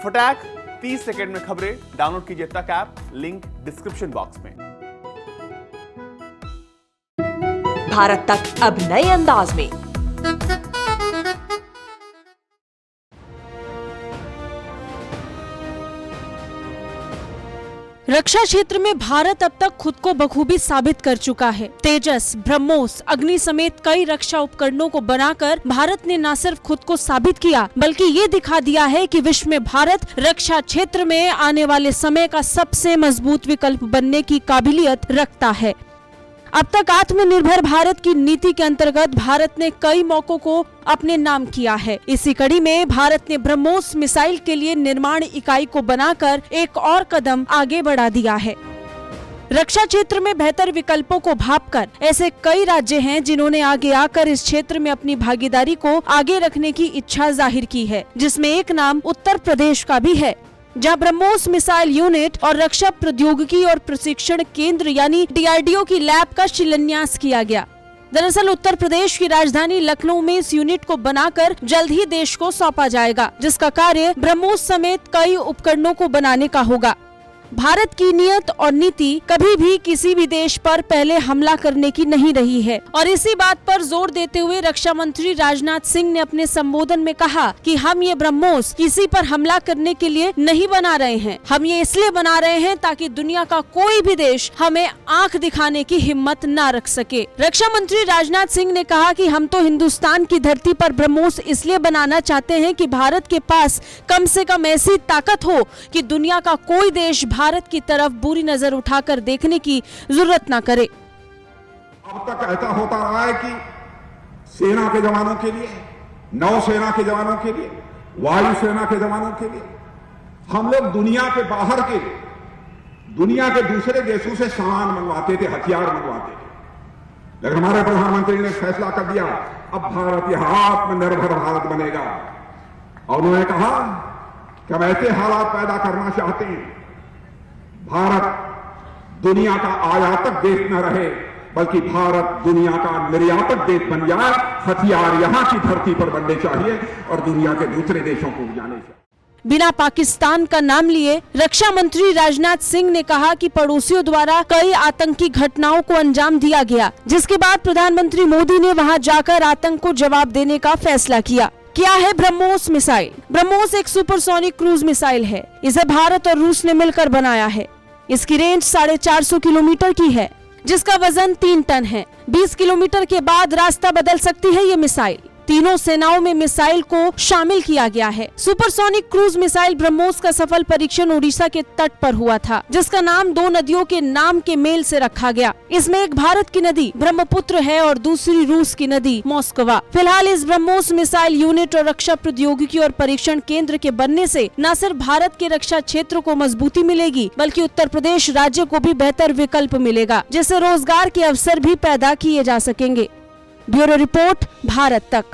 फटाक 30 सेकंड में खबरें डाउनलोड कीजिए तक ऐप, लिंक डिस्क्रिप्शन बॉक्स में। भारत तक अब नए अंदाज में। रक्षा क्षेत्र में भारत अब तक खुद को बखूबी साबित कर चुका है। तेजस, ब्रह्मोस, अग्नि समेत कई रक्षा उपकरणों को बनाकर भारत ने न सिर्फ खुद को साबित किया बल्कि ये दिखा दिया है कि विश्व में भारत रक्षा क्षेत्र में आने वाले समय का सबसे मजबूत विकल्प बनने की काबिलियत रखता है। अब तक आत्मनिर्भर भारत की नीति के अंतर्गत भारत ने कई मौकों को अपने नाम किया है। इसी कड़ी में भारत ने ब्रह्मोस मिसाइल के लिए निर्माण इकाई को बनाकर एक और कदम आगे बढ़ा दिया है। रक्षा क्षेत्र में बेहतर विकल्पों को भांपकर ऐसे कई राज्य हैं जिन्होंने आगे आकर इस क्षेत्र में अपनी भागीदारी को आगे रखने की इच्छा जाहिर की है, जिसमें एक नाम उत्तर प्रदेश का भी है, जहां ब्रह्मोस मिसाइल यूनिट और रक्षा प्रौद्योगिकी और प्रशिक्षण केंद्र यानी DRDO की लैब का शिलान्यास किया गया। दरअसल उत्तर प्रदेश की राजधानी लखनऊ में इस यूनिट को बनाकर जल्द ही देश को सौंपा जाएगा, जिसका कार्य ब्रह्मोस समेत कई उपकरणों को बनाने का होगा। भारत की नियत और नीति कभी भी किसी भी देश पर पहले हमला करने की नहीं रही है और इसी बात पर जोर देते हुए रक्षा मंत्री राजनाथ सिंह ने अपने संबोधन में कहा कि हम ये ब्रह्मोस किसी पर हमला करने के लिए नहीं बना रहे हैं, हम ये इसलिए बना रहे हैं ताकि दुनिया का कोई भी देश हमें आंख दिखाने की हिम्मत न रख सके। रक्षा मंत्री राजनाथ सिंह ने कहा कि हम तो हिंदुस्तान की धरती पर ब्रह्मोस इसलिए बनाना चाहते हैं कि भारत के पास कम से कम ऐसी ताकत हो कि दुनिया का कोई देश भारत की तरफ बुरी नजर उठाकर देखने की जरूरत न करे। अब तक ऐसा होता रहा है कि सेना के जवानों के लिए, नौसेना के जवानों के लिए, वायुसेना के जवानों के लिए हम लोग दुनिया के बाहर के, दुनिया के दूसरे देशों से सामान मंगवाते थे, हथियार मंगवाते थे। लेकिन हमारे प्रधानमंत्री ने फैसला कर दिया अब भारत यह आत्मनिर्भर भारत बनेगा और उन्होंने कहा कि हम ऐसे हालात पैदा करना चाहते हैं भारत दुनिया का आयातक देश न रहे बल्कि भारत दुनिया का निर्यातक देश बन जाए। हथियार यहां की धरती पर बनने चाहिए और दुनिया के दूसरे देशों को जाने चाहिए। बिना पाकिस्तान का नाम लिए रक्षा मंत्री राजनाथ सिंह ने कहा कि पड़ोसियों द्वारा कई आतंकी घटनाओं को अंजाम दिया गया, जिसके बाद प्रधानमंत्री मोदी ने वहां जाकर आतंक को जवाब देने का फैसला किया। क्या है ब्रह्मोस मिसाइल? ब्रह्मोस एक सुपरसोनिक क्रूज मिसाइल है। इसे भारत और रूस ने मिलकर बनाया है। इसकी रेंज 450 किलोमीटर की है, जिसका वजन 3 टन है। 20 किलोमीटर के बाद रास्ता बदल सकती है ये मिसाइल। तीनों सेनाओं में मिसाइल को शामिल किया गया है। सुपरसोनिक क्रूज मिसाइल ब्रह्मोस का सफल परीक्षण उड़ीसा के तट पर हुआ था, जिसका नाम 2 नदियों के नाम के मेल से रखा गया। इसमें एक भारत की नदी ब्रह्मपुत्र है और दूसरी रूस की नदी मोस्कवा। फिलहाल इस ब्रह्मोस मिसाइल यूनिट और रक्षा प्रौद्योगिकी और परीक्षण केंद्र के बनने से न सिर्फ भारत के रक्षा क्षेत्र को मजबूती मिलेगी बल्कि उत्तर प्रदेश राज्य को भी बेहतर विकल्प मिलेगा, जिससे रोजगार के अवसर भी पैदा किए जा सकेंगे। ब्यूरो रिपोर्ट, भारत तक।